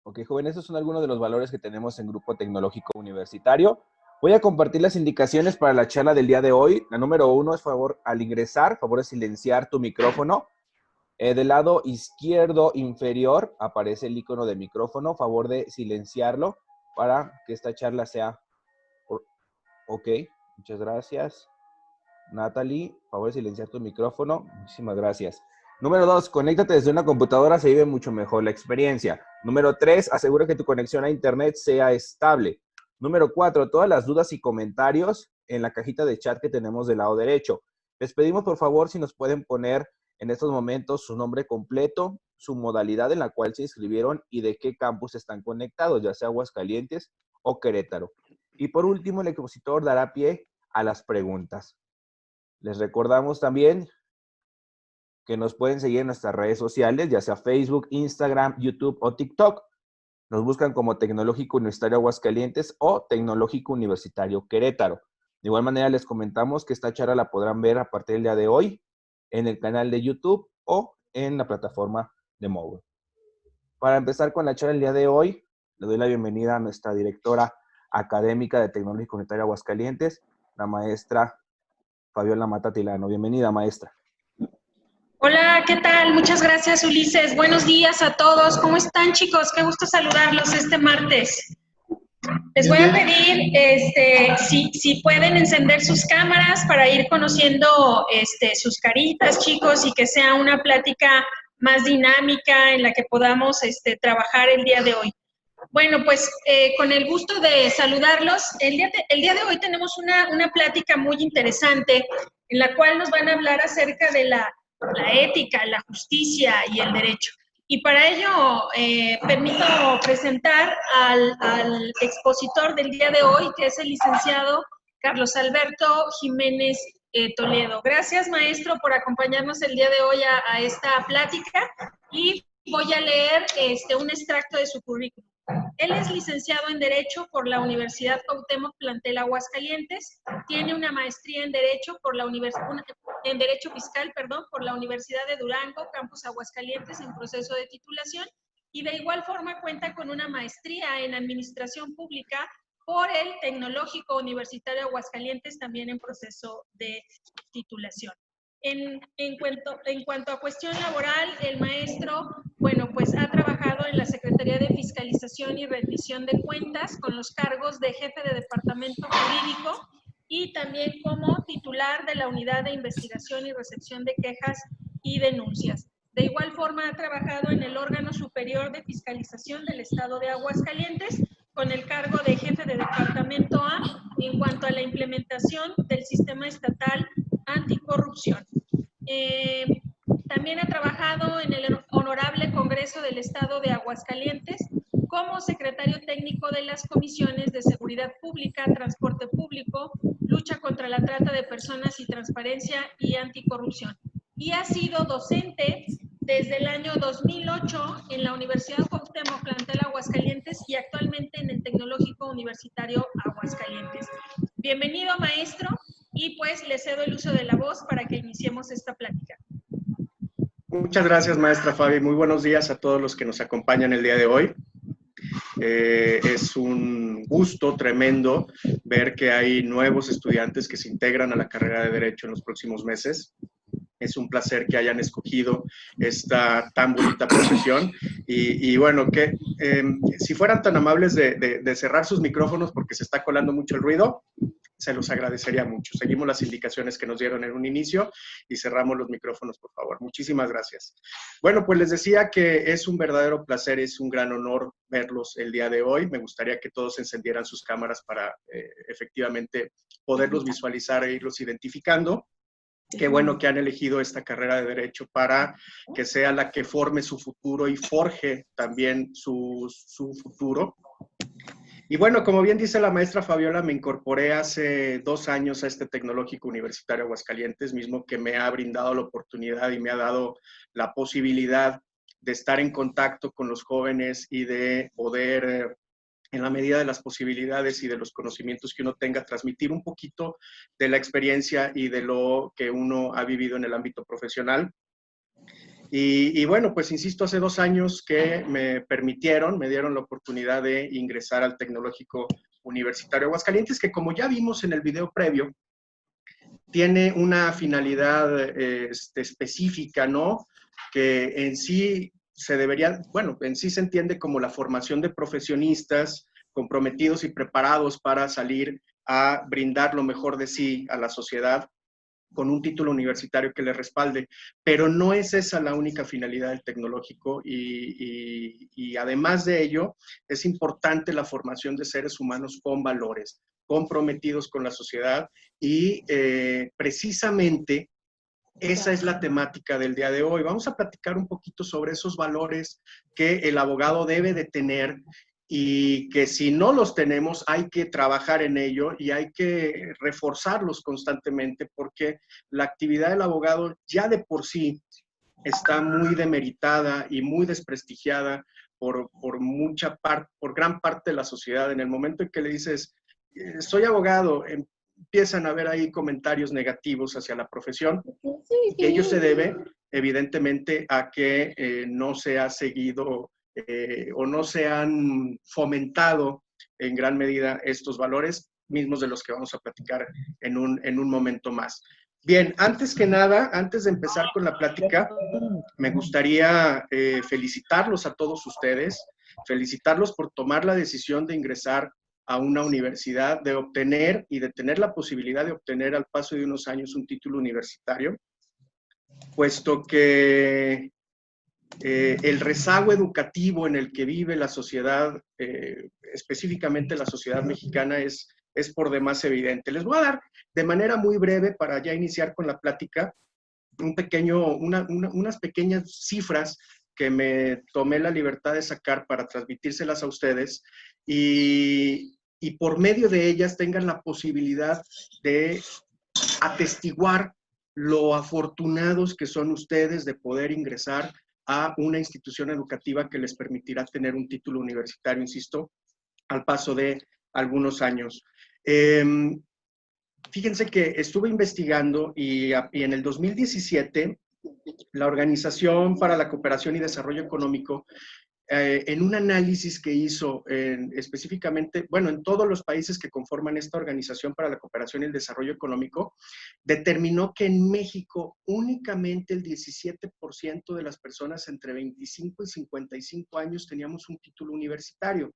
Ok, jóvenes, estos son algunos de los valores que tenemos en Grupo Tecnológico Universitario. Voy a compartir las indicaciones para la charla del día de hoy. La número 1 es al ingresar, favor de silenciar tu micrófono. Del lado izquierdo inferior aparece el icono de micrófono. Favor de silenciarlo para que esta charla sea... Ok, muchas gracias. Natalie, favor de silenciar tu micrófono. Muchísimas gracias. Número 2, conéctate desde una computadora, se vive mucho mejor la experiencia. Número 3, asegura que tu conexión a internet sea estable. Número 4, todas las dudas y comentarios en la cajita de chat que tenemos del lado derecho. Les pedimos por favor si nos pueden poner en estos momentos su nombre completo, su modalidad en la cual se inscribieron y de qué campus están conectados, ya sea Aguascalientes o Querétaro. Y por último, el expositor dará pie a las preguntas. Les recordamos también que nos pueden seguir en nuestras redes sociales, ya sea Facebook, Instagram, YouTube o TikTok. Nos buscan como Tecnológico Universitario Aguascalientes o Tecnológico Universitario Querétaro. De igual manera, les comentamos que esta charla la podrán ver a partir del día de hoy en el canal de YouTube o en la plataforma de Moodle. Para empezar con la charla del día de hoy, le doy la bienvenida a nuestra directora académica de Tecnológico Universitario Aguascalientes, la maestra Fabiola Mata Tilano. Bienvenida, maestra. Hola, ¿qué tal? Muchas gracias, Ulises. Buenos días a todos. ¿Cómo están, chicos? Qué gusto saludarlos este martes. Les voy a pedir si pueden encender sus cámaras para ir conociendo sus caritas, chicos, y que sea una plática más dinámica en la que podamos trabajar el día de hoy. Bueno, pues con el gusto de saludarlos, el día de hoy tenemos una plática muy interesante en la cual nos van a hablar acerca de la ética, la justicia y el derecho. Y para ello permito presentar al expositor del día de hoy, que es el licenciado Carlos Alberto Jiménez Toledo. Gracias, maestro, por acompañarnos el día de hoy a esta plática, y voy a leer un extracto de su currículum. Él es licenciado en Derecho por la Universidad Cuauhtémoc Plantel Aguascalientes, tiene una maestría en Derecho Fiscal, por la Universidad de Durango, Campus Aguascalientes, en proceso de titulación, y de igual forma cuenta con una maestría en Administración Pública por el Tecnológico Universitario Aguascalientes, también en proceso de titulación. En cuanto a cuestión laboral, el maestro, bueno, pues ha trabajado en la Secretaría de Fiscalización y Rendición de Cuentas con los cargos de jefe de Departamento Jurídico y también como titular de la Unidad de Investigación y Recepción de Quejas y Denuncias. De igual forma, ha trabajado en el órgano superior de fiscalización del Estado de Aguascalientes con el cargo de jefe de Departamento A en cuanto a la implementación del sistema estatal anticorrupción. También ha trabajado en el Honorable Congreso del Estado de Aguascalientes como secretario técnico de las comisiones de Seguridad Pública, Transporte Público, Lucha contra la Trata de Personas y Transparencia y Anticorrupción. Y ha sido docente desde el año 2008 en la Universidad Cuauhtémoc Plantel Aguascalientes y actualmente en el Tecnológico Universitario Aguascalientes. Bienvenido, maestro, y pues le cedo el uso de la voz para que iniciemos esta plática. Muchas gracias, maestra Fabi. Muy buenos días a todos los que nos acompañan el día de hoy. Es un gusto tremendo ver que hay nuevos estudiantes que se integran a la carrera de Derecho en los próximos meses. Es un placer que hayan escogido esta tan bonita profesión y bueno, que si fueran tan amables de cerrar sus micrófonos porque se está colando mucho el ruido, se los agradecería mucho. Seguimos las indicaciones que nos dieron en un inicio y cerramos los micrófonos, por favor. Muchísimas gracias. Bueno, pues les decía que es un verdadero placer, es un gran honor verlos el día de hoy. Me gustaría que todos encendieran sus cámaras para efectivamente poderlos visualizar e irlos identificando. Qué bueno que han elegido esta carrera de Derecho para que sea la que forme su futuro y forje también su futuro. Y bueno, como bien dice la maestra Fabiola, me incorporé hace 2 años a este Tecnológico Universitario Aguascalientes, mismo que me ha brindado la oportunidad y me ha dado la posibilidad de estar en contacto con los jóvenes y de poder, en la medida de las posibilidades y de los conocimientos que uno tenga, transmitir un poquito de la experiencia y de lo que uno ha vivido en el ámbito profesional. Y bueno, pues insisto, hace 2 años que me dieron la oportunidad de ingresar al Tecnológico Universitario Aguascalientes, que como ya vimos en el video previo, tiene una finalidad específica, ¿no? Que en sí se debería, bueno, en sí se entiende como la formación de profesionistas comprometidos y preparados para salir a brindar lo mejor de sí a la sociedad con un título universitario que le respalde, pero no es esa la única finalidad del tecnológico y además de ello es importante la formación de seres humanos con valores, comprometidos con la sociedad y precisamente esa es la temática del día de hoy. Vamos a platicar un poquito sobre esos valores que el abogado debe de tener y que si no los tenemos hay que trabajar en ello y hay que reforzarlos constantemente porque la actividad del abogado ya de por sí está muy demeritada y muy desprestigiada por gran parte de la sociedad. En el momento en que le dices, soy abogado, empiezan a haber ahí comentarios negativos hacia la profesión y ello se debe evidentemente a que no se ha seguido o no se han fomentado en gran medida estos valores mismos de los que vamos a platicar en un momento más. Bien, antes que nada, antes de empezar con la plática, me gustaría felicitarlos a todos ustedes, felicitarlos por tomar la decisión de ingresar a una universidad, de obtener y de tener la posibilidad de obtener al paso de unos años un título universitario, puesto que el rezago educativo en el que vive la sociedad, específicamente la sociedad mexicana, es por demás evidente. Les voy a dar de manera muy breve, para ya iniciar con la plática, unas pequeñas cifras que me tomé la libertad de sacar para transmitírselas a ustedes y por medio de ellas tengan la posibilidad de atestiguar lo afortunados que son ustedes de poder ingresar a una institución educativa que les permitirá tener un título universitario, insisto, al paso de algunos años. Fíjense que estuve investigando y en el 2017 la Organización para la Cooperación y Desarrollo Económico, en un análisis que hizo específicamente, bueno, en todos los países que conforman esta Organización para la Cooperación y el Desarrollo Económico, determinó que en México únicamente el 17% de las personas entre 25 y 55 años teníamos un título universitario.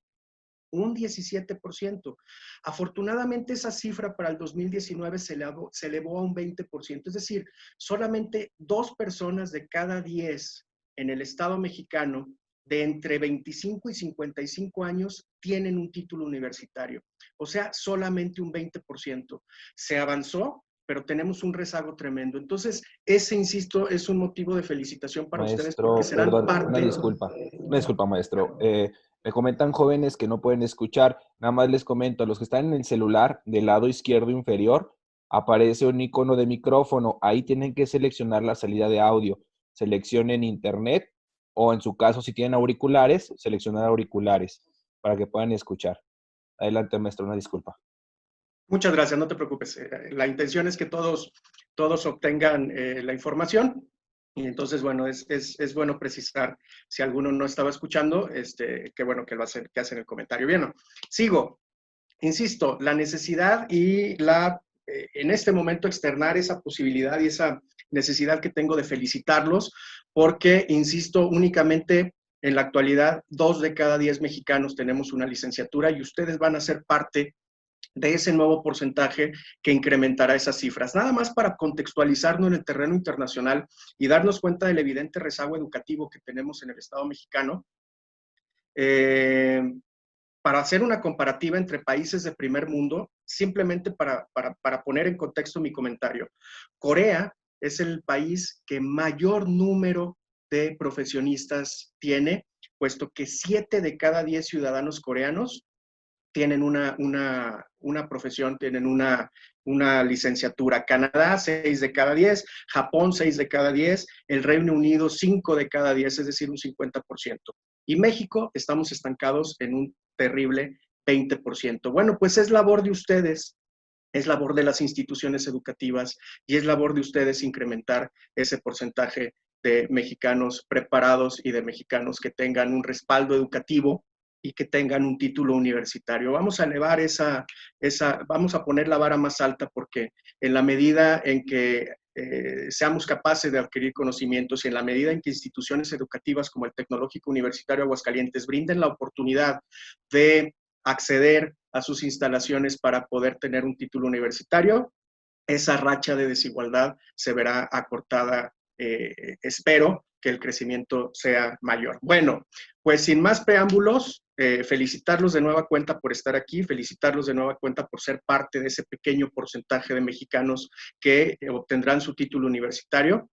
Un 17%. Afortunadamente, esa cifra para el 2019 se elevó a un 20%. Es decir, solamente 2 personas de cada 10 en el Estado mexicano de entre 25 y 55 años tienen un título universitario. O sea, solamente un 20%. Se avanzó, pero tenemos un rezago tremendo. Entonces, ese, insisto, es un motivo de felicitación para ustedes porque serán perdón, parte... una disculpa, maestro. Me comentan jóvenes que no pueden escuchar. Nada más les comento, a los que están en el celular, del lado izquierdo inferior, aparece un icono de micrófono. Ahí tienen que seleccionar la salida de audio. Seleccionen internet o en su caso, si tienen auriculares, seleccionar auriculares para que puedan escuchar. Adelante, maestro, una disculpa. Muchas gracias, no te preocupes. La intención es que todos obtengan la información. Y entonces, bueno, es bueno precisar, si alguno no estaba escuchando, qué bueno que hacen el comentario. Bien, ¿no? Sigo. Insisto, la necesidad y en este momento externar esa posibilidad y esa necesidad que tengo de felicitarlos, porque, insisto, únicamente en la actualidad 2 de cada 10 mexicanos tenemos una licenciatura y ustedes van a ser parte de ese nuevo porcentaje que incrementará esas cifras. Nada más para contextualizarnos en el terreno internacional y darnos cuenta del evidente rezago educativo que tenemos en el Estado mexicano, para hacer una comparativa entre países de primer mundo, simplemente para poner en contexto mi comentario. Corea es el país que mayor número de profesionistas tiene, puesto que 7 de cada 10 ciudadanos coreanos tienen una profesión, tienen una licenciatura. Canadá, 6 de cada 10, Japón, 6 de cada 10, el Reino Unido, 5 de cada 10, es decir, un 50%. Y México, estamos estancados en un terrible 20%. Bueno, pues es labor de ustedes, es labor de las instituciones educativas y es labor de ustedes incrementar ese porcentaje de mexicanos preparados y de mexicanos que tengan un respaldo educativo y que tengan un título universitario. Vamos a elevar vamos a poner la vara más alta, porque en la medida en que seamos capaces de adquirir conocimientos y en la medida en que instituciones educativas como el Tecnológico Universitario Aguascalientes brinden la oportunidad de acceder a sus instalaciones para poder tener un título universitario, esa racha de desigualdad se verá acortada. Espero que el crecimiento sea mayor. Bueno, pues sin más preámbulos, felicitarlos de nueva cuenta por estar aquí, felicitarlos de nueva cuenta por ser parte de ese pequeño porcentaje de mexicanos que obtendrán su título universitario.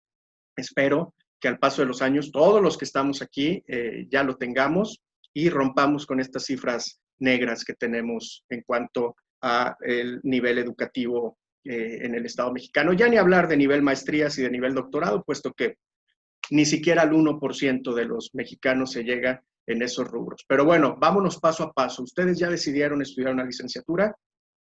Espero que al paso de los años, todos los que estamos aquí ya lo tengamos y rompamos con estas cifras negras que tenemos en cuanto a el nivel educativo en el Estado mexicano. Ya ni hablar de nivel maestrías y de nivel doctorado, puesto que ni siquiera al 1% de los mexicanos se llega en esos rubros. Pero bueno, vámonos paso a paso. Ustedes ya decidieron estudiar una licenciatura,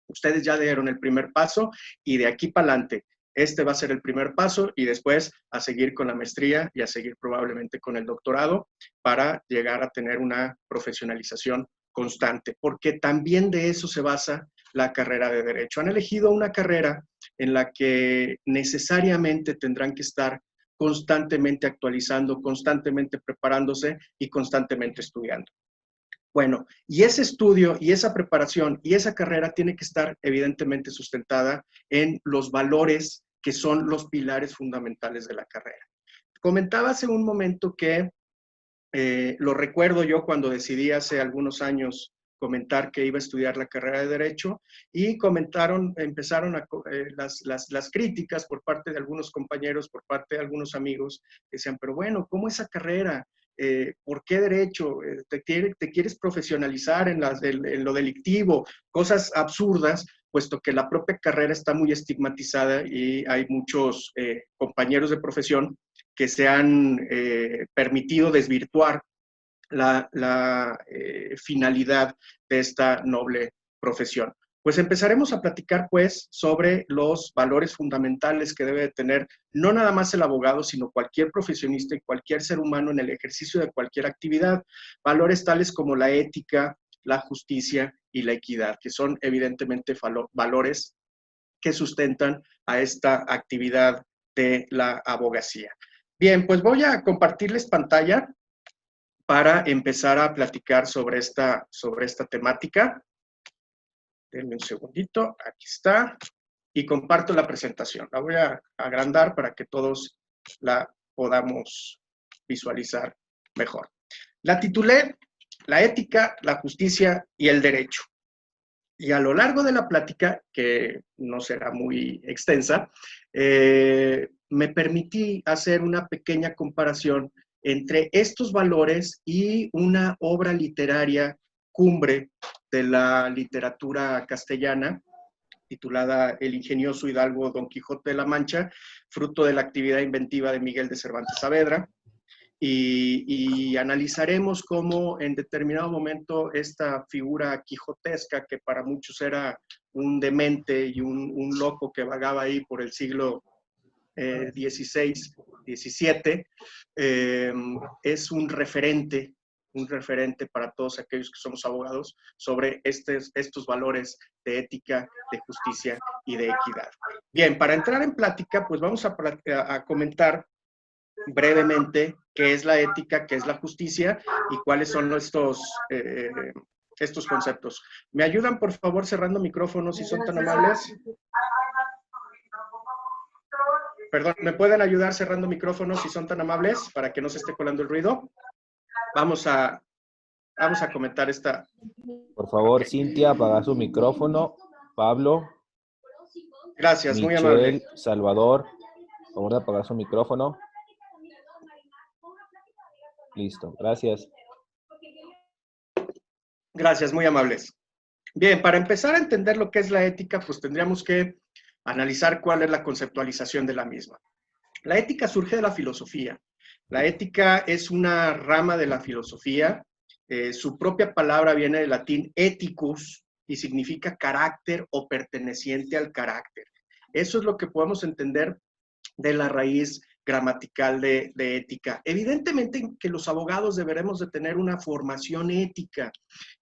ustedes ya dieron el primer paso y de aquí para adelante, este va a ser el primer paso y después a seguir con la maestría y a seguir probablemente con el doctorado para llegar a tener una profesionalización constante, porque también de eso se basa la carrera de Derecho. Han elegido una carrera en la que necesariamente tendrán que estar constantemente actualizando, constantemente preparándose y constantemente estudiando. Bueno, y ese estudio y esa preparación y esa carrera tiene que estar evidentemente sustentada en los valores que son los pilares fundamentales de la carrera. Comentaba hace un momento que lo recuerdo yo cuando decidí hace algunos años comentar que iba a estudiar la carrera de Derecho y empezaron las críticas por parte de algunos compañeros, por parte de algunos amigos, que decían, pero bueno, ¿cómo esa carrera? ¿Por qué Derecho? ¿Te quieres profesionalizar en lo delictivo? Cosas absurdas, puesto que la propia carrera está muy estigmatizada y hay muchos compañeros de profesión que se han permitido desvirtuar la finalidad de esta noble profesión. Pues empezaremos a platicar pues sobre los valores fundamentales que debe tener no nada más el abogado, sino cualquier profesionista y cualquier ser humano en el ejercicio de cualquier actividad. Valores tales como la ética, la justicia y la equidad, que son evidentemente valores que sustentan a esta actividad de la abogacía. Bien, pues voy a compartirles pantalla para empezar a platicar sobre esta temática. Denme un segundito, aquí está, y comparto la presentación. La voy a agrandar para que todos la podamos visualizar mejor. La titulé La ética, la justicia y el derecho. Y a lo largo de la plática, que no será muy extensa, me permití hacer una pequeña comparación entre estos valores y una obra literaria cumbre de la literatura castellana, titulada El ingenioso hidalgo Don Quijote de la Mancha, fruto de la actividad inventiva de Miguel de Cervantes Saavedra. Y analizaremos cómo en determinado momento esta figura quijotesca, que para muchos era un demente y un loco que vagaba ahí por el siglo XVI, XVII, es un referente para todos aquellos que somos abogados sobre estos valores de ética, de justicia y de equidad. Bien, para entrar en plática, pues vamos a comentar brevemente qué es la ética, qué es la justicia y cuáles son estos estos conceptos. ¿Me ayudan, por favor, cerrando micrófonos si son tan amables? Perdón, ¿me pueden ayudar cerrando micrófonos si son tan amables para que no se esté colando el ruido? Vamos a comentar esta. Por favor, Ok. Cintia, apaga su micrófono. Pablo, Gracias, muy Michelle, amable. Salvador, por favor de apagar su micrófono. Listo, gracias. Gracias, muy amables. Bien, para empezar a entender lo que es la ética, pues tendríamos que analizar cuál es la conceptualización de la misma. La ética surge de la filosofía. La ética es una rama de la filosofía. Su propia palabra viene del latín ethicus y significa carácter o perteneciente al carácter. Eso es lo que podemos entender de la raíz gramatical de ética. Evidentemente que los abogados deberemos de tener una formación ética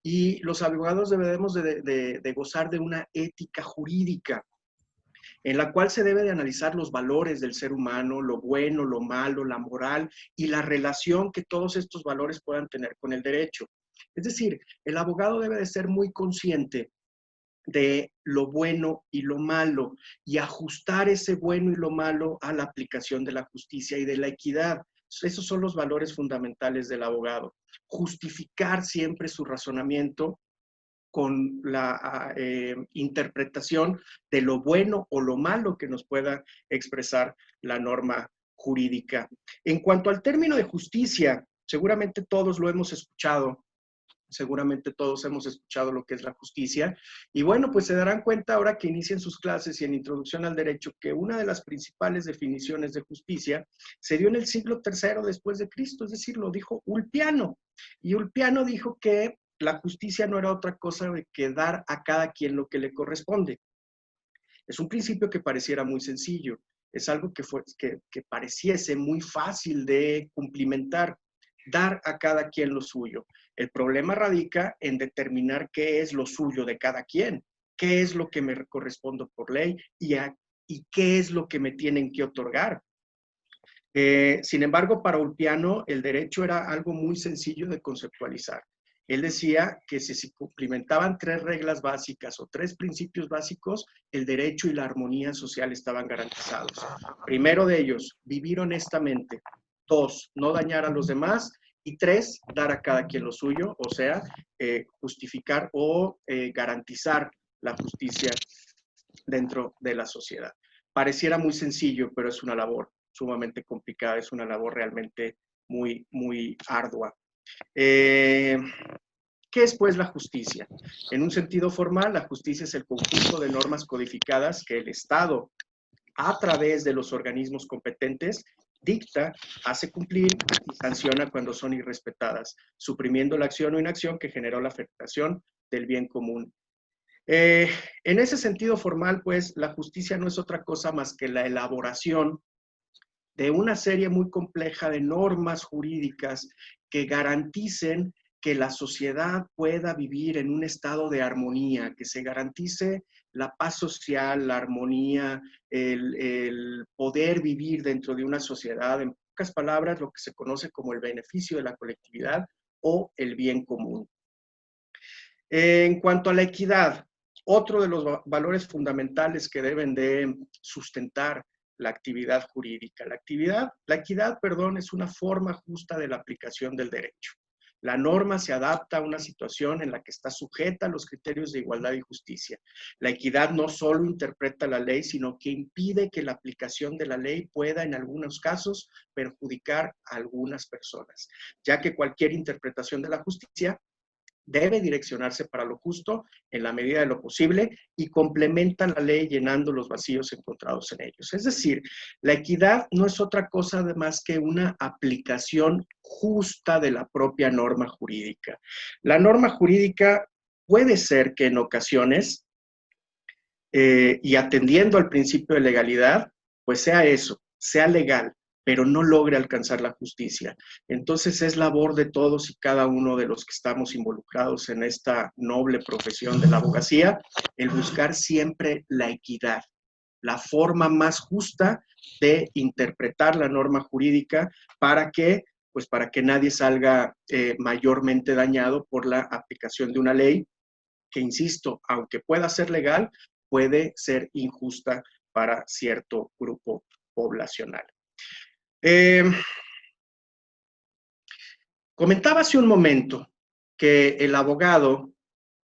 y los abogados deberemos de gozar de una ética jurídica en la cual se debe de analizar los valores del ser humano, lo bueno, lo malo, la moral y la relación que todos estos valores puedan tener con el derecho. Es decir, el abogado debe de ser muy consciente de lo bueno y lo malo y ajustar ese bueno y lo malo a la aplicación de la justicia y de la equidad. Esos son los valores fundamentales del abogado. Justificar siempre su razonamiento con la interpretación de lo bueno o lo malo que nos pueda expresar la norma jurídica. En cuanto al término de justicia, seguramente todos lo hemos escuchado. Seguramente todos hemos escuchado lo que es la justicia. Y bueno, pues se darán cuenta ahora que inician sus clases y en Introducción al Derecho que una de las principales definiciones de justicia se dio en el siglo III después de Cristo, es decir, lo dijo Ulpiano. Y Ulpiano dijo que la justicia no era otra cosa que dar a cada quien lo que le corresponde. Es un principio que pareciera muy sencillo, es algo que pareciese muy fácil de cumplimentar, dar a cada quien lo suyo. El problema radica en determinar qué es lo suyo de cada quien, qué es lo que me corresponde por ley y qué es lo que me tienen que otorgar. Sin embargo, para Ulpiano, el derecho era algo muy sencillo de conceptualizar. Él decía que si se cumplimentaban 3 reglas básicas o 3 principios básicos, el derecho y la armonía social estaban garantizados. Primero de ellos, vivir honestamente. 2, no dañar a los demás. Y 3, dar a cada quien lo suyo, o sea, justificar o garantizar la justicia dentro de la sociedad. Pareciera muy sencillo, pero es una labor sumamente complicada, es una labor realmente muy, muy ardua. ¿Qué es pues la justicia? En un sentido formal, la justicia es el conjunto de normas codificadas que el Estado, a través de los organismos competentes, dicta, hace cumplir y sanciona cuando son irrespetadas, suprimiendo la acción o inacción que generó la afectación del bien común. En ese sentido formal, pues, la justicia no es otra cosa más que la elaboración de una serie muy compleja de normas jurídicas que garanticen que la sociedad pueda vivir en un estado de armonía, que se garantice la paz social, la armonía, el poder vivir dentro de una sociedad, en pocas palabras, lo que se conoce como el beneficio de la colectividad o el bien común. En cuanto a la equidad, otro de los valores fundamentales que deben de sustentar la actividad jurídica. La equidad, es una forma justa de la aplicación del derecho. La norma se adapta a una situación en la que está sujeta a los criterios de igualdad y justicia. La equidad no solo interpreta la ley, sino que impide que la aplicación de la ley pueda, en algunos casos, perjudicar a algunas personas, ya que cualquier interpretación de la justicia debe direccionarse para lo justo en la medida de lo posible y complementa la ley llenando los vacíos encontrados en ellos. Es decir, la equidad no es otra cosa más que una aplicación justa de la propia norma jurídica. La norma jurídica puede ser que en ocasiones, y atendiendo al principio de legalidad, pues sea eso, sea legal, pero no logre alcanzar la justicia. Entonces es labor de todos y cada uno de los que estamos involucrados en esta noble profesión de la abogacía, el buscar siempre la equidad, la forma más justa de interpretar la norma jurídica para que pues para que nadie salga mayormente dañado por la aplicación de una ley que, insisto, aunque pueda ser legal, puede ser injusta para cierto grupo poblacional. Comentaba hace un momento que el abogado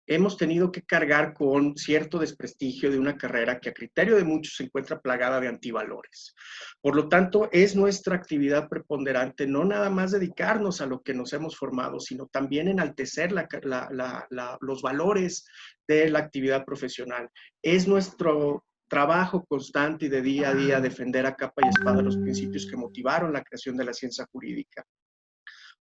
hemos tenido que cargar con cierto desprestigio de una carrera que a criterio de muchos se encuentra plagada de antivalores. Por lo tanto, es nuestra actividad preponderante no nada más dedicarnos a lo que nos hemos formado, sino también enaltecer los valores de la actividad profesional. Es nuestro trabajo constante y de día a día defender a capa y espada los principios que motivaron la creación de la ciencia jurídica.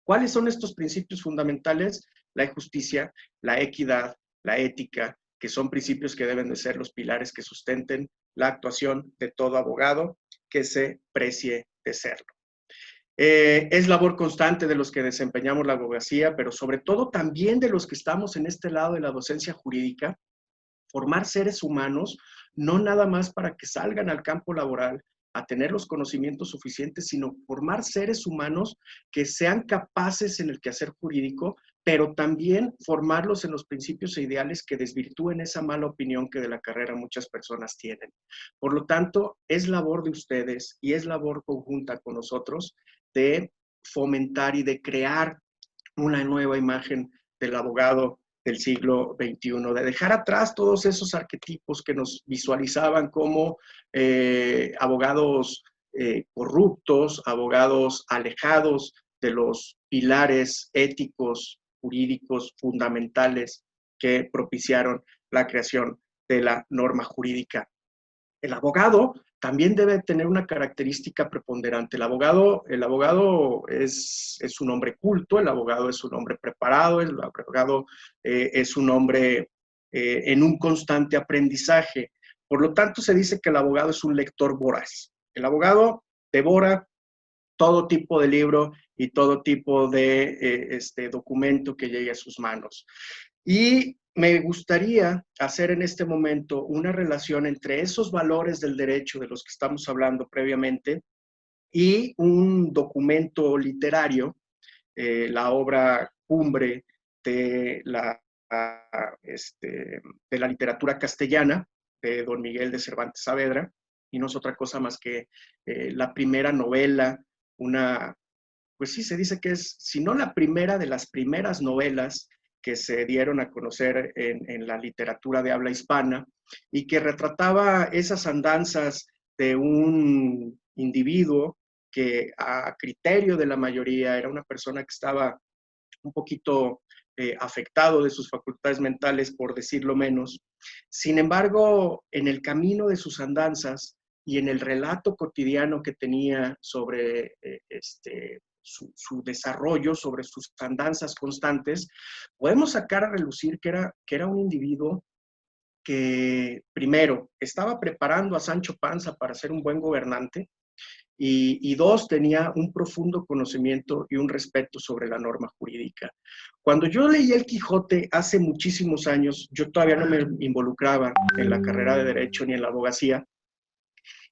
¿Cuáles son estos principios fundamentales? La justicia, la equidad, la ética, que son principios que deben de ser los pilares que sustenten la actuación de todo abogado que se precie de serlo. Es labor constante de los que desempeñamos la abogacía, pero sobre todo también de los que estamos en este lado de la docencia jurídica, formar seres humanos, no nada más para que salgan al campo laboral a tener los conocimientos suficientes, sino formar seres humanos que sean capaces en el quehacer jurídico, pero también formarlos en los principios e ideales que desvirtúen esa mala opinión que de la carrera muchas personas tienen. Por lo tanto, es labor de ustedes y es labor conjunta con nosotros de fomentar y de crear una nueva imagen del abogado del siglo XXI, de dejar atrás todos esos arquetipos que nos visualizaban como abogados corruptos, abogados alejados de los pilares éticos, jurídicos, fundamentales que propiciaron la creación de la norma jurídica. El abogado también debe tener una característica preponderante. El abogado es un hombre culto, el abogado es un hombre preparado, el abogado es un hombre en un constante aprendizaje. Por lo tanto, se dice que el abogado es un lector voraz. El abogado devora todo tipo de libro y todo tipo de documento que llegue a sus manos. Y me gustaría hacer en este momento una relación entre esos valores del derecho de los que estamos hablando previamente y un documento literario, la obra cumbre de la literatura castellana, de don Miguel de Cervantes Saavedra, y no es otra cosa más que la primera novela, pues sí, se dice que es, si no la primera de las primeras novelas que se dieron a conocer en la literatura de habla hispana y que retrataba esas andanzas de un individuo que a criterio de la mayoría era una persona que estaba un poquito afectado de sus facultades mentales, por decirlo menos. Sin embargo, en el camino de sus andanzas y en el relato cotidiano que tenía sobre su desarrollo, sobre sus andanzas constantes, podemos sacar a relucir que era un individuo que, primero, estaba preparando a Sancho Panza para ser un buen gobernante, y dos, tenía un profundo conocimiento y un respeto sobre la norma jurídica. Cuando yo leí El Quijote hace muchísimos años, yo todavía no me involucraba en la carrera de Derecho ni en la abogacía,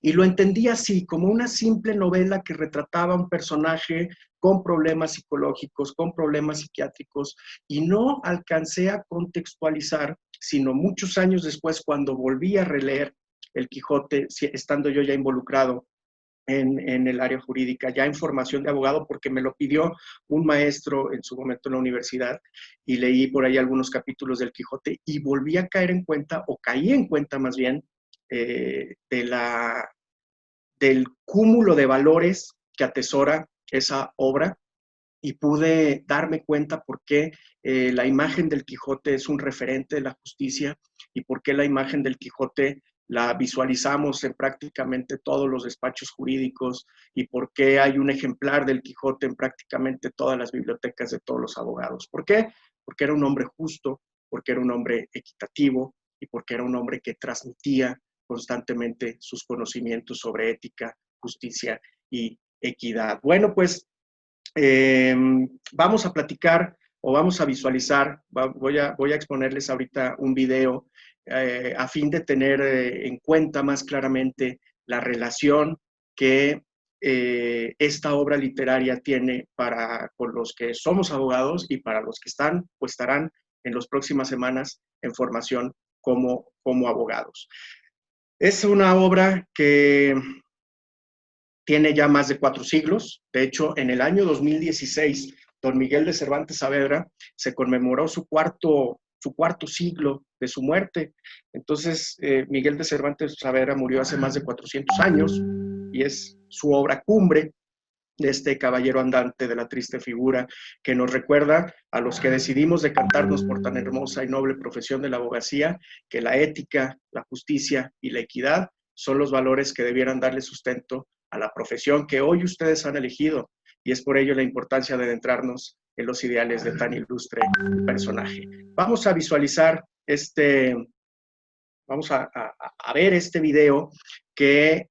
y lo entendí así, como una simple novela que retrataba a un personaje con problemas psicológicos, con problemas psiquiátricos, y no alcancé a contextualizar, sino muchos años después, cuando volví a releer El Quijote, estando yo ya involucrado en el área jurídica, ya en formación de abogado, porque me lo pidió un maestro en su momento en la universidad, y leí por ahí algunos capítulos del Quijote, y volví a caer en cuenta, o caí en cuenta más bien, del cúmulo de valores que atesora esa obra, y pude darme cuenta por qué la imagen del Quijote es un referente de la justicia y por qué la imagen del Quijote la visualizamos en prácticamente todos los despachos jurídicos y por qué hay un ejemplar del Quijote en prácticamente todas las bibliotecas de todos los abogados. ¿Por qué? Porque era un hombre justo, porque era un hombre equitativo y porque era un hombre que transmitía constantemente sus conocimientos sobre ética, justicia y equidad. Bueno, pues vamos a platicar o vamos a visualizar, voy a exponerles ahorita un video a fin de tener en cuenta más claramente la relación que esta obra literaria tiene con los que somos abogados y para los que están o estarán en las próximas semanas en formación como abogados. Es una obra que tiene ya más de 4 siglos. De hecho, en el año 2016, don Miguel de Cervantes Saavedra se conmemoró su cuarto siglo de su muerte. Entonces, Miguel de Cervantes Saavedra murió hace más de 400 años y es su obra cumbre de este caballero andante de la triste figura que nos recuerda a los que decidimos decantarnos por tan hermosa y noble profesión de la abogacía, que la ética, la justicia y la equidad son los valores que debieran darle sustento a la profesión que hoy ustedes han elegido, y es por ello la importancia de adentrarnos en los ideales de tan ilustre personaje. Vamos a visualizar vamos a ver este video que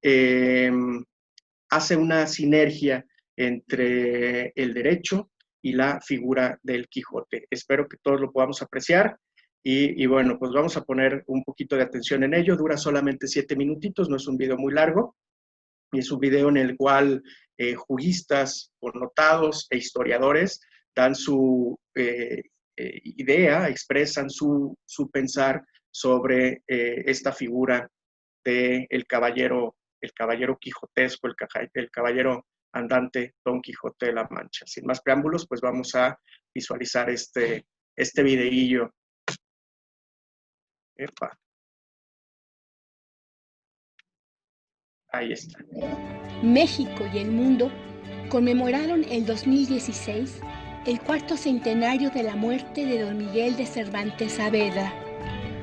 hace una sinergia entre el derecho y la figura del Quijote. Espero que todos lo podamos apreciar y bueno, pues vamos a poner un poquito de atención en ello. Dura solamente 7 minutitos, no es un video muy largo, y es un video en el cual juristas, connotados e historiadores dan su idea, expresan su pensar sobre esta figura del caballero quijotesco, el caballero andante Don Quijote de la Mancha. Sin más preámbulos, pues vamos a visualizar este videillo. Epa. Ahí está. México y el mundo conmemoraron el 2016 el 4º centenario de la muerte de don Miguel de Cervantes Saavedra,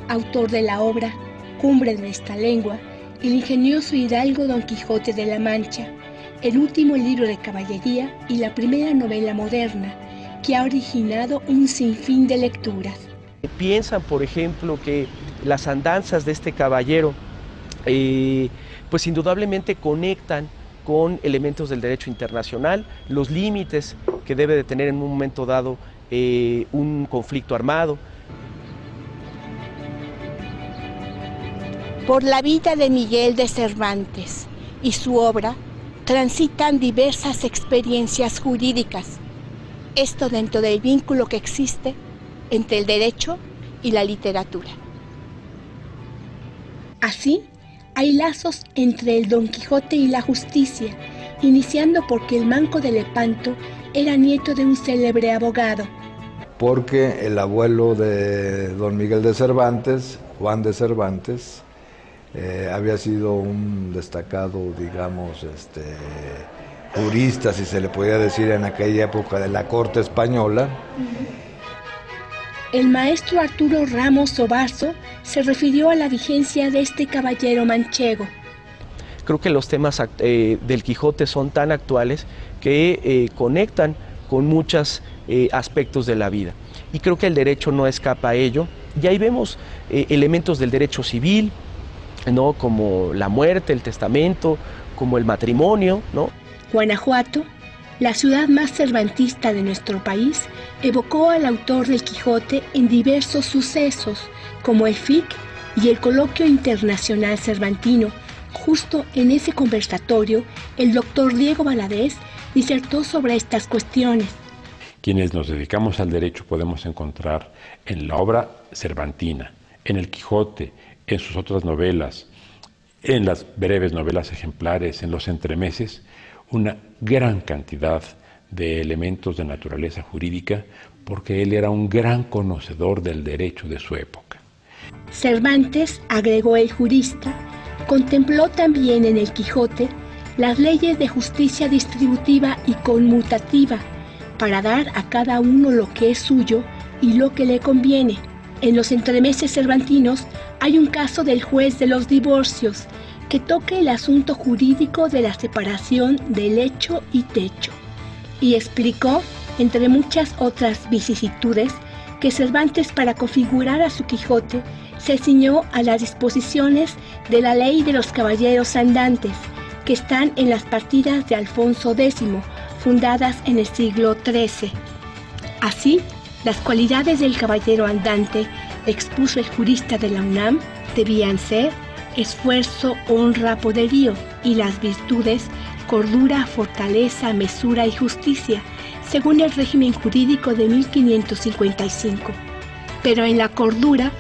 autor de la obra Cumbre de nuestra lengua, el ingenioso hidalgo Don Quijote de la Mancha, el último libro de caballería y la primera novela moderna que ha originado un sinfín de lecturas. Piensan, por ejemplo, que las andanzas de este caballero pues indudablemente conectan con elementos del derecho internacional, los límites que debe de tener en un momento dado un conflicto armado. Por la vida de Miguel de Cervantes y su obra transitan diversas experiencias jurídicas, esto dentro del vínculo que existe entre el derecho y la literatura. Así, hay lazos entre el Don Quijote y la justicia, iniciando porque el Manco de Lepanto era nieto de un célebre abogado. Porque el abuelo de don Miguel de Cervantes, Juan de Cervantes, había sido un destacado, digamos, jurista, si se le podía decir, en aquella época de la corte española. El maestro Arturo Ramos Ovaso se refirió a la vigencia de este caballero manchego. Creo que los temas del Quijote son tan actuales que conectan con muchos aspectos de la vida. Y creo que el derecho no escapa a ello. Y ahí vemos elementos del derecho civil, ¿no? Como la muerte, el testamento, como el matrimonio, ¿no? Guanajuato, la ciudad más cervantista de nuestro país, evocó al autor del Quijote en diversos sucesos, como el FIC y el Coloquio Internacional Cervantino. Justo en ese conversatorio, el doctor Diego Valadez disertó sobre estas cuestiones. Quienes nos dedicamos al derecho podemos encontrar en la obra cervantina, en el Quijote, en sus otras novelas, en las breves novelas ejemplares, en los entremeses, una gran cantidad de elementos de naturaleza jurídica, porque él era un gran conocedor del derecho de su época. Cervantes, agregó el jurista, contempló también en el Quijote las leyes de justicia distributiva y conmutativa, para dar a cada uno lo que es suyo y lo que le conviene. En los entremeses cervantinos hay un caso del juez de los divorcios, que toca el asunto jurídico de la separación de lecho y techo, y explicó, entre muchas otras vicisitudes, que Cervantes, para configurar a su Quijote, se ciñó a las disposiciones de la ley de los caballeros andantes, que están en las partidas de Alfonso X, fundadas en el siglo XIII. Así, las cualidades del caballero andante, expuso el jurista de la UNAM, debían ser esfuerzo, honra, poderío, y las virtudes cordura, fortaleza, mesura y justicia, según el régimen jurídico de 1555. Pero en la cordura,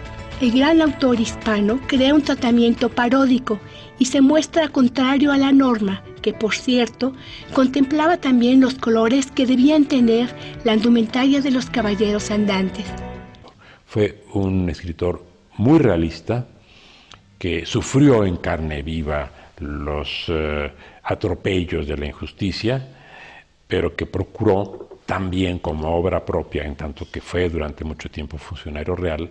el gran autor hispano crea un tratamiento paródico y se muestra contrario a la norma, que por cierto contemplaba también los colores que debían tener la indumentaria de los caballeros andantes. Fue un escritor muy realista que sufrió en carne viva los atropellos de la injusticia, pero que procuró también como obra propia, en tanto que fue durante mucho tiempo funcionario real,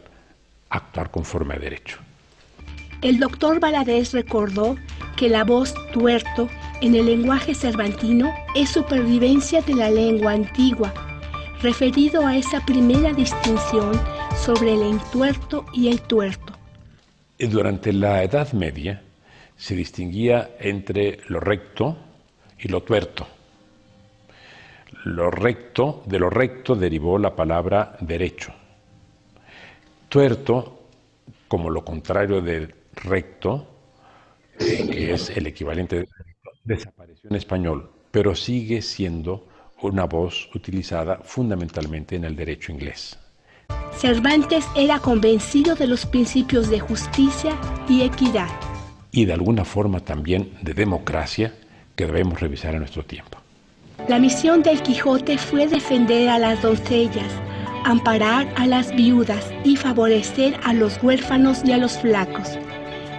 actuar conforme a derecho. El doctor Valadez recordó que la voz tuerto en el lenguaje cervantino es supervivencia de la lengua antigua, referido a esa primera distinción sobre el entuerto y el tuerto. Durante la Edad Media se distinguía entre lo recto y lo tuerto. De lo recto derivó la palabra derecho. Tuerto, como lo contrario de recto, que es el equivalente de desapareció en español, pero sigue siendo una voz utilizada fundamentalmente en el derecho inglés. Cervantes era convencido de los principios de justicia y equidad. Y de alguna forma también de democracia que debemos revisar en nuestro tiempo. La misión del Quijote fue defender a las doncellas, amparar a las viudas y favorecer a los huérfanos y a los flacos.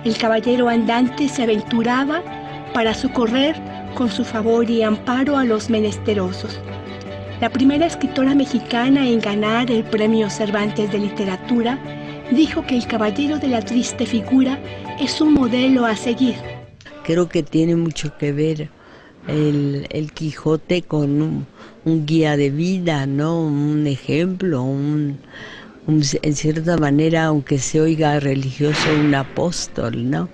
El caballero andante se aventuraba para socorrer con su favor y amparo a los menesterosos. La primera escritora mexicana en ganar el Premio Cervantes de Literatura dijo que el caballero de la triste figura es un modelo a seguir. Creo que tiene mucho que ver el Quijote con un guía de vida, ¿no? Un ejemplo, en cierta manera, aunque se oiga religioso, un apóstol, ¿no?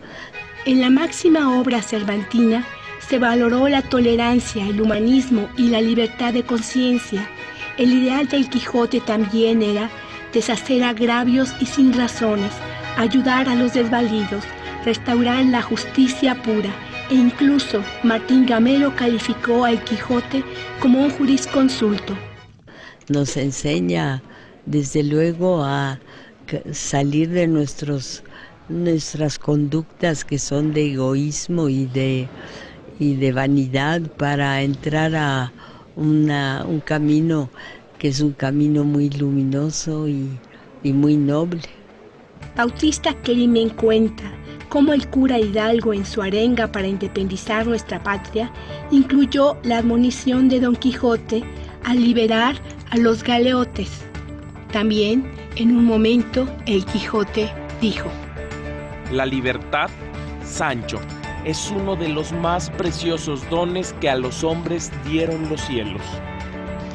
En la máxima obra cervantina se valoró la tolerancia, el humanismo y la libertad de conciencia. El ideal del Quijote también era deshacer agravios y sin razones, ayudar a los desvalidos, restaurar la justicia pura, e incluso Martín Gamero calificó al Quijote como un jurisconsulto. Nos enseña, desde luego, a salir de nuestras conductas que son de egoísmo y de vanidad para entrar a un camino que es un camino muy luminoso y muy noble. Bautista Kellymen cuenta cómo el cura Hidalgo en su arenga para independizar nuestra patria incluyó la admonición de Don Quijote a liberar a los galeotes. También, en un momento, el Quijote dijo: La libertad, Sancho, es uno de los más preciosos dones que a los hombres dieron los cielos.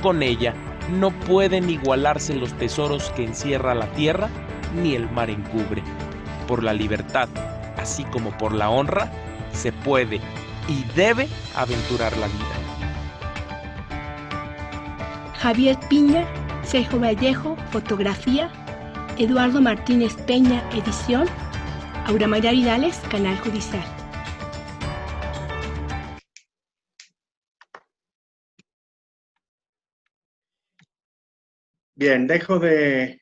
Con ella no pueden igualarse los tesoros que encierra la tierra ni el mar encubre. Por la libertad, así como por la honra, se puede y debe aventurar la vida. Javier Piña, Sergio Vallejo, fotografía, Eduardo Martínez Peña, edición, Aura Mayra Vidales, Canal Judicial. Bien, dejo de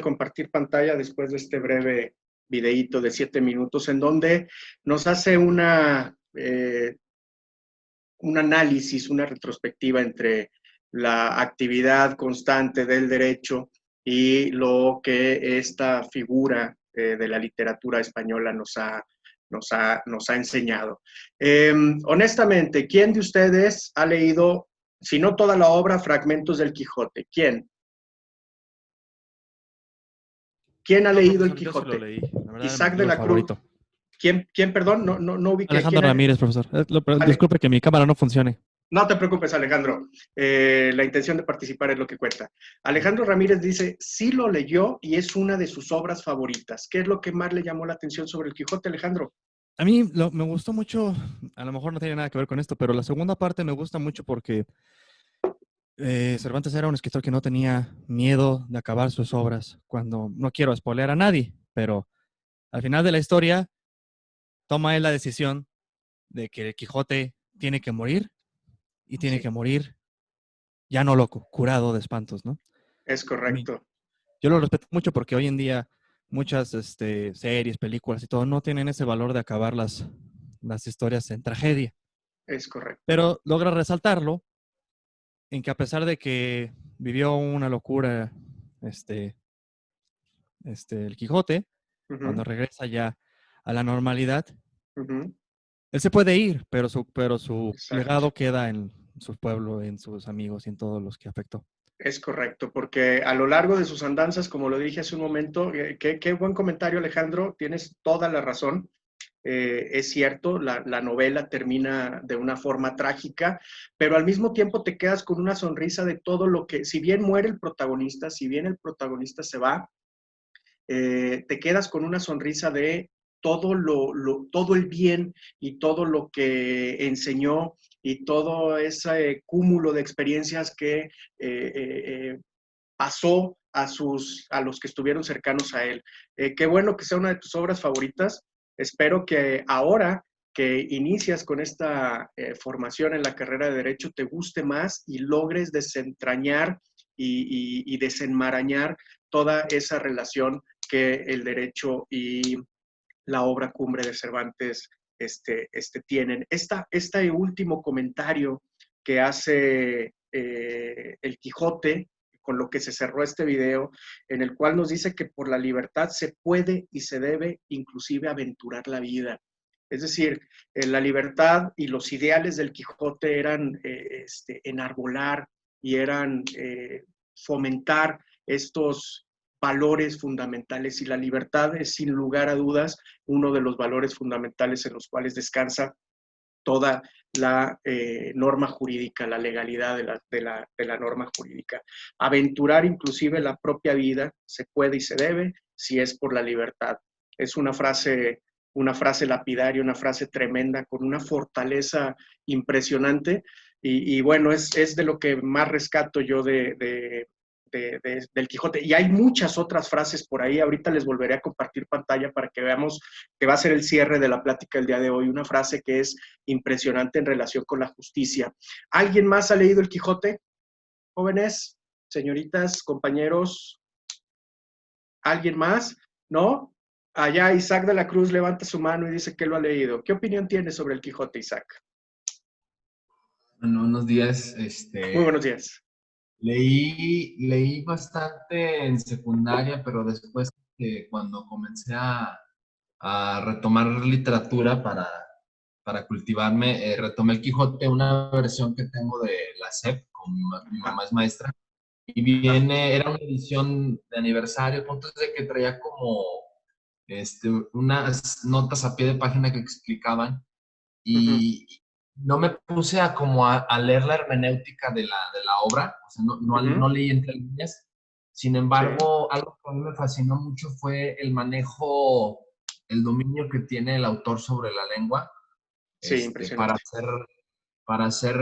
compartir pantalla después de este breve videíto de 7 minutos en donde nos hace un análisis, una retrospectiva entre la actividad constante del derecho y lo que esta figura de la literatura española nos ha enseñado. Honestamente, ¿quién de ustedes ha leído, si no toda la obra, fragmentos del Quijote? ¿Quién? ¿Quién ha leído el Quijote? Yo sí lo leí. La verdad, Isaac mi de la libro Cruz. favorito. ¿Quién, perdón? No ubiqué. Alejandro Ramírez, profesor. Disculpe que mi cámara no funcione. No te preocupes, Alejandro. La intención de participar es lo que cuenta. Alejandro Ramírez dice, sí lo leyó y es una de sus obras favoritas. ¿Qué es lo que más le llamó la atención sobre el Quijote, Alejandro? A mí me gustó mucho, a lo mejor no tiene nada que ver con esto, pero la segunda parte me gusta mucho porque Cervantes era un escritor que no tenía miedo de acabar sus obras. Cuando no quiero spoilear a nadie, pero al final de la historia toma él la decisión de que el Quijote tiene que morir y tiene Sí. que morir ya no loco, curado de espantos, ¿no? Es correcto. Yo lo respeto mucho porque hoy en día muchas series, películas y todo no tienen ese valor de acabar las historias en tragedia. Es correcto. Pero logra resaltarlo en que a pesar de que vivió una locura el Quijote, cuando regresa ya a la normalidad, él se puede ir, pero su Exacto. legado queda en su pueblo, en sus amigos y en todos los que afectó. Es correcto, porque a lo largo de sus andanzas, como lo dije hace un momento, qué buen comentario, Alejandro, tienes toda la razón. Es cierto, la novela termina de una forma trágica, pero al mismo tiempo te quedas con una sonrisa de todo lo que, si bien muere el protagonista, si bien el protagonista se va, te quedas con una sonrisa de todo todo el bien y todo lo que enseñó y todo ese cúmulo de experiencias que pasó a los que estuvieron cercanos a él. Qué bueno que sea una de tus obras favoritas. Espero que ahora que inicias con esta formación en la carrera de Derecho te guste más y logres desentrañar y desenmarañar toda esa relación que el derecho y la obra cumbre de Cervantes tienen. Este último comentario que hace el Quijote, con lo que se cerró este video, en el cual nos dice que por la libertad se puede y se debe inclusive aventurar la vida. Es decir, la libertad y los ideales del Quijote eran enarbolar y eran fomentar estos valores fundamentales, y la libertad es sin lugar a dudas uno de los valores fundamentales en los cuales descansa toda la norma jurídica, la legalidad de la norma jurídica. Aventurar inclusive la propia vida se puede y se debe si es por la libertad. Es una frase lapidaria, una frase tremenda, con una fortaleza impresionante, y bueno, es de lo que más rescato yo del Quijote. Y hay muchas otras frases por ahí. Ahorita les volveré a compartir pantalla para que veamos que va a ser el cierre de la plática del día de hoy. Una frase que es impresionante en relación con la justicia. ¿Alguien más ha leído el Quijote? Jóvenes, señoritas, compañeros. ¿Alguien más? ¿No? Allá Isaac de la Cruz levanta su mano y dice que lo ha leído. ¿Qué opinión tiene sobre el Quijote, Isaac? Bueno, buenos días. Muy buenos días. Leí bastante en secundaria, pero después cuando comencé a retomar literatura para cultivarme, retomé el Quijote, una versión que tengo de la SEP, mi mamá es maestra, y era una edición de aniversario, puntos de que traía como unas notas a pie de página que explicaban, y no me puse a leer la hermenéutica de la obra, o sea, no leí entre líneas. Sin embargo, algo que a mí me fascinó mucho fue el manejo, el dominio que tiene el autor sobre la lengua. Sí, impresionante. Para hacer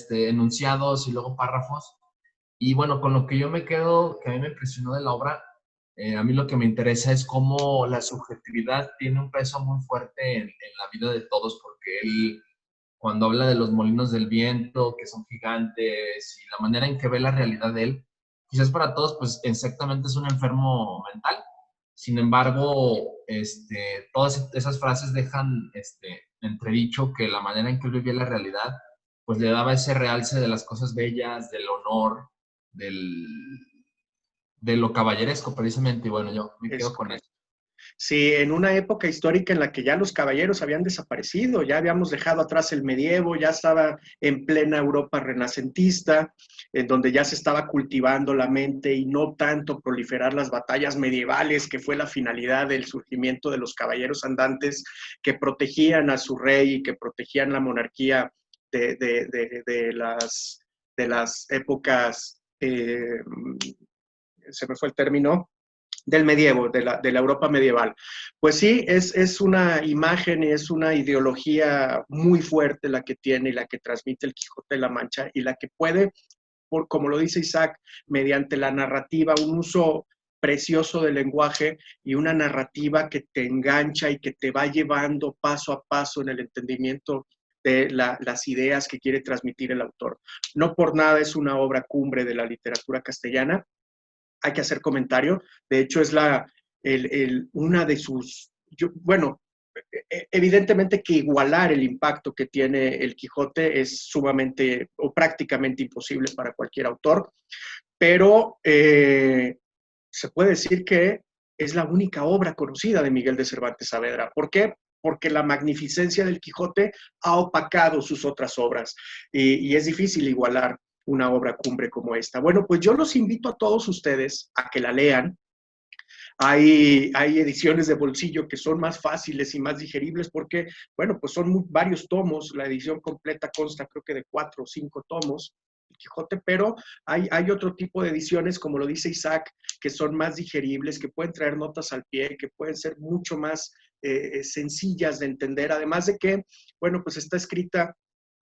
enunciados y luego párrafos. Y bueno, con lo que yo me quedo, que a mí me impresionó de la obra, a mí lo que me interesa es cómo la subjetividad tiene un peso muy fuerte en la vida de todos, porque él, cuando habla de los molinos del viento, que son gigantes, y la manera en que ve la realidad de él, quizás para todos, pues exactamente es un enfermo mental. Sin embargo, todas esas frases dejan entredicho que la manera en que él vivía la realidad, pues le daba ese realce de las cosas bellas, del honor, de lo caballeresco, precisamente, y bueno, yo me quedo con eso. Sí, en una época histórica en la que ya los caballeros habían desaparecido, ya habíamos dejado atrás el medievo, ya estaba en plena Europa renacentista, en donde ya se estaba cultivando la mente y no tanto proliferar las batallas medievales, que fue la finalidad del surgimiento de los caballeros andantes que protegían a su rey y que protegían la monarquía de las épocas, se me fue el término, del medievo, de la Europa medieval. Pues sí, es una imagen y es una ideología muy fuerte la que tiene y la que transmite el Quijote de la Mancha, y la que puede, como lo dice Isaac, mediante la narrativa, un uso precioso del lenguaje y una narrativa que te engancha y que te va llevando paso a paso en el entendimiento de las ideas que quiere transmitir el autor. No por nada es una obra cumbre de la literatura castellana. Hay que hacer comentario. De hecho, es una de sus... bueno, evidentemente que igualar el impacto que tiene el Quijote es sumamente o prácticamente imposible para cualquier autor, pero se puede decir que es la única obra conocida de Miguel de Cervantes Saavedra. ¿Por qué? Porque la magnificencia del Quijote ha opacado sus otras obras y es difícil igualar una obra cumbre como esta. Bueno, pues yo los invito a todos ustedes a que la lean. Hay ediciones de bolsillo que son más fáciles y más digeribles porque, bueno, pues son varios tomos. La edición completa consta creo que de 4 o 5 tomos, el Quijote, pero hay otro tipo de ediciones, como lo dice Isaac, que son más digeribles, que pueden traer notas al pie, que pueden ser mucho más sencillas de entender, además de que, bueno, pues está escrita,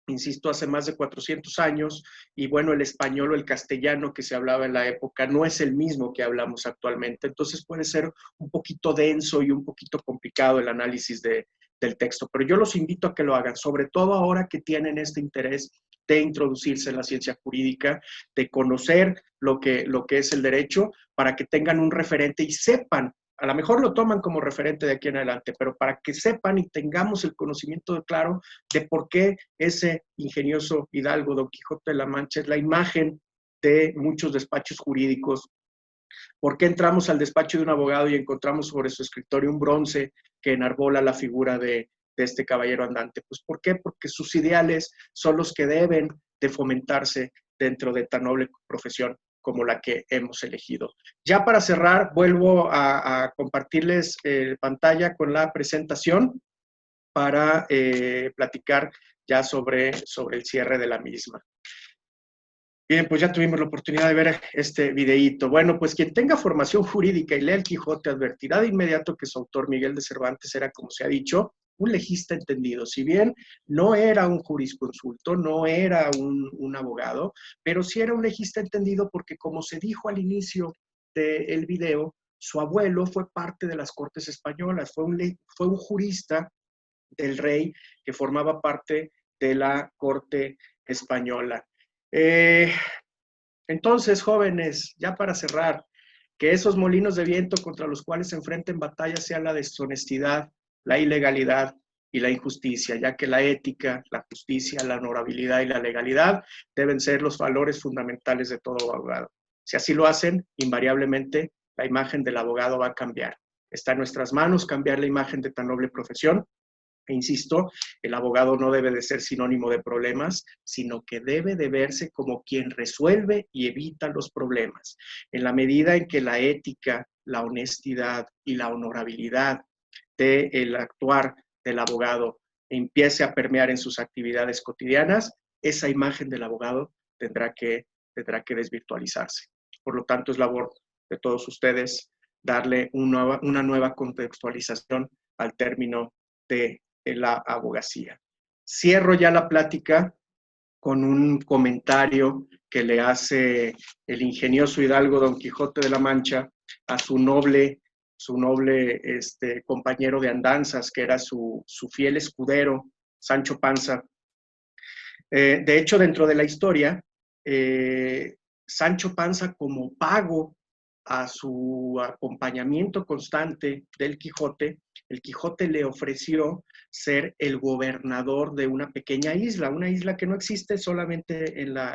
insisto, hace más de 400 años, y bueno, el español o el castellano que se hablaba en la época no es el mismo que hablamos actualmente, entonces puede ser un poquito denso y un poquito complicado el análisis del texto, pero yo los invito a que lo hagan, sobre todo ahora que tienen este interés de introducirse en la ciencia jurídica, de conocer lo que es el derecho, para que tengan un referente y sepan. A lo mejor lo toman como referente de aquí en adelante, pero para que sepan y tengamos el conocimiento claro de por qué ese ingenioso hidalgo Don Quijote de la Mancha es la imagen de muchos despachos jurídicos. ¿Por qué entramos al despacho de un abogado y encontramos sobre su escritorio un bronce que enarbola la figura de este caballero andante? Pues ¿por qué? Porque sus ideales son los que deben de fomentarse dentro de tan noble profesión como la que hemos elegido. Ya para cerrar, vuelvo a compartirles pantalla con la presentación para platicar ya sobre el cierre de la misma. Bien, pues ya tuvimos la oportunidad de ver este videíto. Bueno, pues quien tenga formación jurídica y lea el Quijote advertirá de inmediato que su autor, Miguel de Cervantes, era, como se ha dicho, un legista entendido. Si bien no era un jurisconsulto, no era un abogado, pero sí era un legista entendido porque, como se dijo al inicio del video, su abuelo fue parte de las Cortes Españolas, fue un jurista del rey que formaba parte de la Corte Española. Entonces, jóvenes, ya para cerrar, que esos molinos de viento contra los cuales se enfrenten batallas sean la deshonestidad, la ilegalidad y la injusticia, ya que la ética, la justicia, la honorabilidad y la legalidad deben ser los valores fundamentales de todo abogado. Si así lo hacen, invariablemente la imagen del abogado va a cambiar. Está en nuestras manos cambiar la imagen de tan noble profesión. E insisto, el abogado no debe de ser sinónimo de problemas, sino que debe de verse como quien resuelve y evita los problemas. En la medida en que la ética, la honestidad y la honorabilidad del actuar del abogado empiece a permear en sus actividades cotidianas, esa imagen del abogado tendrá que desvirtualizarse. Por lo tanto, es labor de todos ustedes darle una nueva contextualización al término de la abogacía. Cierro ya la plática con un comentario que le hace el ingenioso hidalgo Don Quijote de la Mancha a su noble compañero de andanzas, que era su fiel escudero, Sancho Panza. De hecho, dentro de la historia, Sancho Panza, como pago a su acompañamiento constante del Quijote, el Quijote le ofreció ser el gobernador de una pequeña isla, una isla que no existe, solamente en la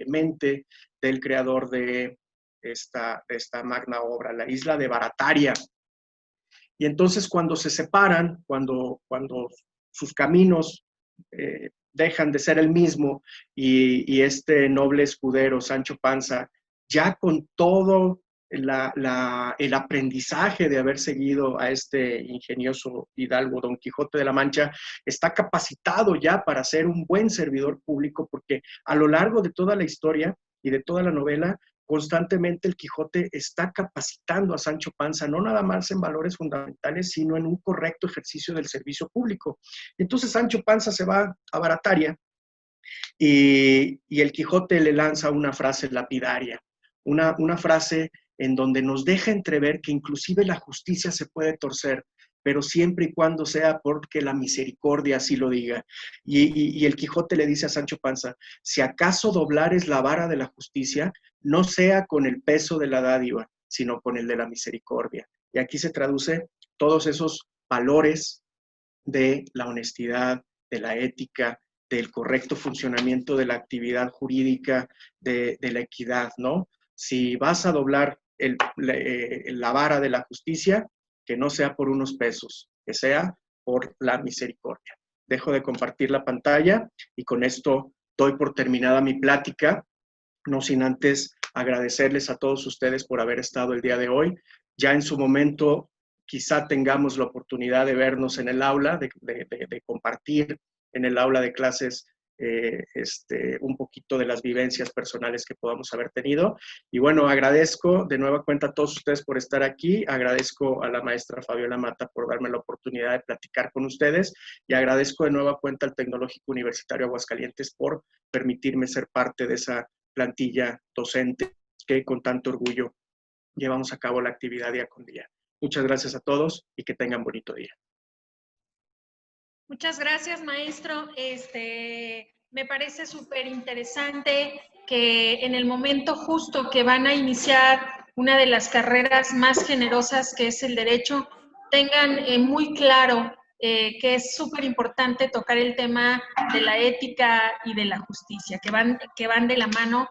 mente del creador de esta magna obra, la isla de Barataria. Y entonces, cuando se separan, cuando sus caminos dejan de ser el mismo y este noble escudero, Sancho Panza, ya con todo el aprendizaje de haber seguido a este ingenioso hidalgo Don Quijote de la Mancha, está capacitado ya para ser un buen servidor público, porque a lo largo de toda la historia y de toda la novela, constantemente el Quijote está capacitando a Sancho Panza, no nada más en valores fundamentales, sino en un correcto ejercicio del servicio público. Entonces Sancho Panza se va a Barataria y el Quijote le lanza una frase lapidaria, una frase en donde nos deja entrever que inclusive la justicia se puede torcer, pero siempre y cuando sea porque la misericordia así lo diga. Y el Quijote le dice a Sancho Panza, si acaso doblares la vara de la justicia, no sea con el peso de la dádiva, sino con el de la misericordia. Y aquí se traduce todos esos valores de la honestidad, de la ética, del correcto funcionamiento de la actividad jurídica, de la equidad, ¿no? Si vas a doblar la vara de la justicia, que no sea por unos pesos, que sea por la misericordia. Dejo de compartir la pantalla y con esto doy por terminada mi plática, no sin antes agradecerles a todos ustedes por haber estado el día de hoy. Ya en su momento quizá tengamos la oportunidad de vernos en el aula, de compartir en el aula de clases un poquito de las vivencias personales que podamos haber tenido. Y bueno, agradezco de nueva cuenta a todos ustedes por estar aquí, agradezco a la maestra Fabiola Mata por darme la oportunidad de platicar con ustedes y agradezco de nueva cuenta al Tecnológico Universitario Aguascalientes por permitirme ser parte de esa plantilla docente que con tanto orgullo llevamos a cabo la actividad día con día. Muchas gracias a todos y que tengan bonito día. Muchas gracias, maestro. Me parece súper interesante que en el momento justo que van a iniciar una de las carreras más generosas, que es el derecho, tengan muy claro que es súper importante tocar el tema de la ética y de la justicia, que van de la mano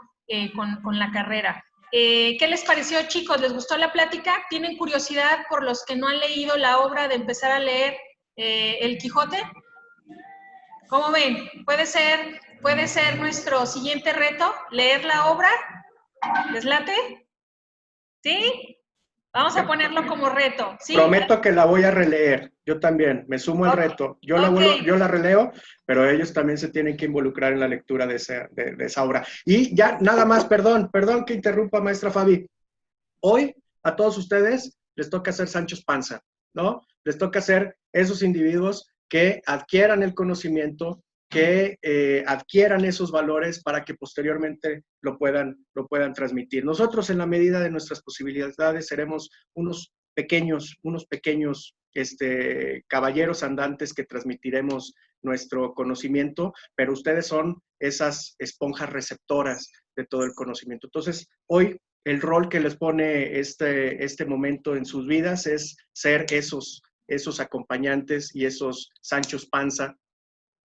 con la carrera. ¿Qué les pareció, chicos? ¿Les gustó la plática? ¿Tienen curiosidad por los que no han leído la obra de empezar a leer El Quijote? ¿Cómo ven? ¿Puede ser nuestro siguiente reto, leer la obra? ¿Les late? ¿Sí? Vamos a ponerlo como reto. ¿Sí? Prometo que la voy a releer. Yo también, me sumo al reto. Yo la releo, pero ellos también se tienen que involucrar en la lectura de esa obra. Y ya, nada más, perdón que interrumpa, maestra Fabi. Hoy, a todos ustedes, les toca ser Sancho Panza, ¿no? Les toca ser esos individuos que adquieran el conocimiento, que adquieran esos valores para que posteriormente lo puedan transmitir. Nosotros, en la medida de nuestras posibilidades, seremos unos pequeños caballeros andantes que transmitiremos nuestro conocimiento, pero ustedes son esas esponjas receptoras de todo el conocimiento. Entonces, hoy el rol que les pone este momento en sus vidas es ser esos acompañantes y esos Sanchos Panza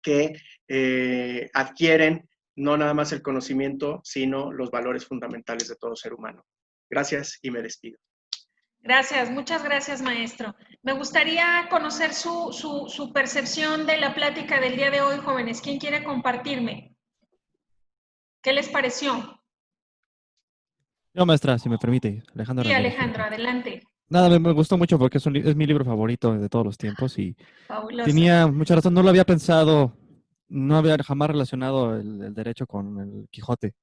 que adquieren no nada más el conocimiento, sino los valores fundamentales de todo ser humano. Gracias y me despido. Gracias, muchas gracias, maestro. Me gustaría conocer su percepción de la plática del día de hoy, jóvenes. ¿Quién quiere compartirme? ¿Qué les pareció? Yo, maestra, si me permite. Alejandro. Sí, Alejandro, adelante. Nada, me gustó mucho porque es mi libro favorito de todos los tiempos y fabuloso. Tenía mucha razón. No lo había pensado, no había jamás relacionado el derecho con el Quijote.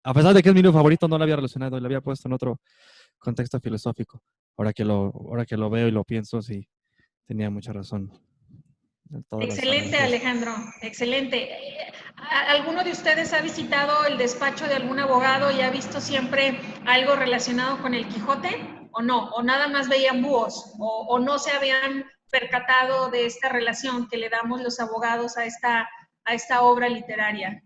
A pesar de que es mi libro favorito, no lo había relacionado, lo había puesto en otro contexto filosófico. Ahora que lo veo y lo pienso, sí, tenía mucha razón. Excelente, Alejandro, excelente. ¿Alguno de ustedes ha visitado el despacho de algún abogado y ha visto siempre algo relacionado con el Quijote? ¿O no? ¿O nada más veían búhos? ¿O no se habían percatado de esta relación que le damos los abogados a esta obra literaria?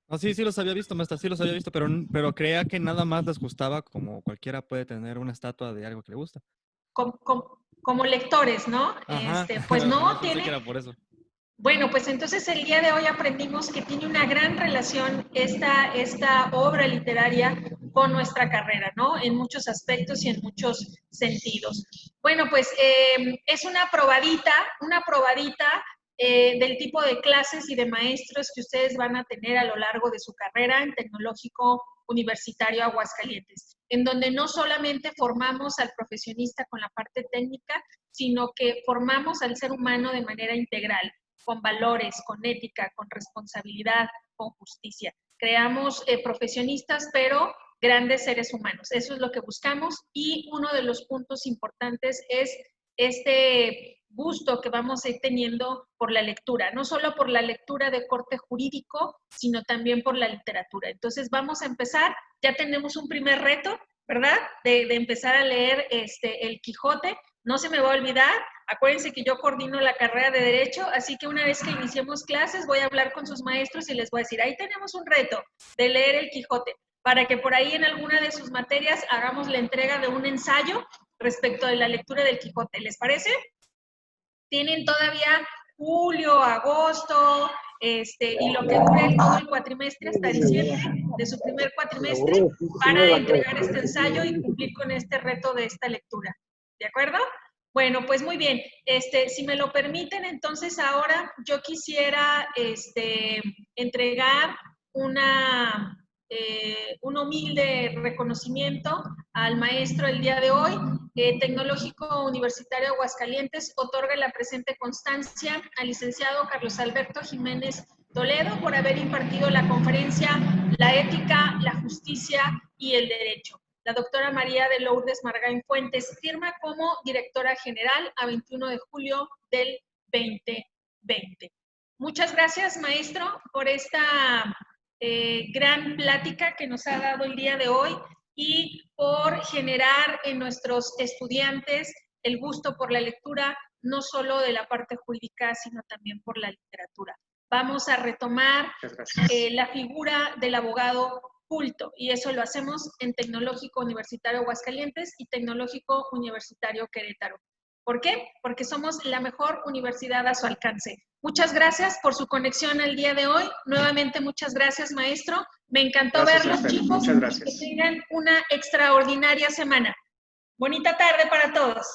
No, sí los había visto, maestra, sí los había visto, pero creía que nada más les gustaba como cualquiera puede tener una estatua de algo que le gusta. Como lectores, ¿no? Ajá. Pues no, tiene... que era por eso. Bueno, pues entonces el día de hoy aprendimos que tiene una gran relación esta obra literaria con nuestra carrera, ¿no? En muchos aspectos y en muchos sentidos. Bueno, pues es una probadita del tipo de clases y de maestros que ustedes van a tener a lo largo de su carrera en Tecnológico Universitario Aguascalientes, en donde no solamente formamos al profesionista con la parte técnica, sino que formamos al ser humano de manera integral, con valores, con ética, con responsabilidad, con justicia. Creamos profesionistas, pero grandes seres humanos. Eso es lo que buscamos y uno de los puntos importantes es este gusto que vamos a ir teniendo por la lectura, no solo por la lectura de corte jurídico, sino también por la literatura. Entonces vamos a empezar, ya tenemos un primer reto, ¿verdad? De empezar a leer el Quijote. No se me va a olvidar, acuérdense que yo coordino la carrera de Derecho, así que una vez que iniciemos clases voy a hablar con sus maestros y les voy a decir, ahí tenemos un reto de leer el Quijote, para que por ahí en alguna de sus materias hagamos la entrega de un ensayo respecto de la lectura del Quijote. ¿Les parece? Tienen todavía julio, agosto, y lo que dure todo el cuatrimestre hasta diciembre de su primer cuatrimestre para entregar este ensayo y cumplir con este reto de esta lectura. ¿De acuerdo? Bueno, pues muy bien. Si me lo permiten, entonces ahora yo quisiera entregar un humilde reconocimiento al maestro el día de hoy. Tecnológico Universitario Aguascalientes otorga la presente constancia al licenciado Carlos Alberto Jiménez Toledo por haber impartido la conferencia La ética, la justicia y el derecho. La doctora María de Lourdes Margain Fuentes firma como directora general a 21 de julio del 2020. Muchas gracias, maestro, por esta gran plática que nos ha dado el día de hoy y por generar en nuestros estudiantes el gusto por la lectura, no solo de la parte jurídica, sino también por la literatura. Vamos a retomar la figura del abogado culto, y eso lo hacemos en Tecnológico Universitario Aguascalientes y Tecnológico Universitario Querétaro. ¿Por qué? Porque somos la mejor universidad a su alcance. Muchas gracias por su conexión el día de hoy. Nuevamente, muchas gracias, maestro. Me encantó verlos, chicos. Muchas gracias. Que tengan una extraordinaria semana. Bonita tarde para todos.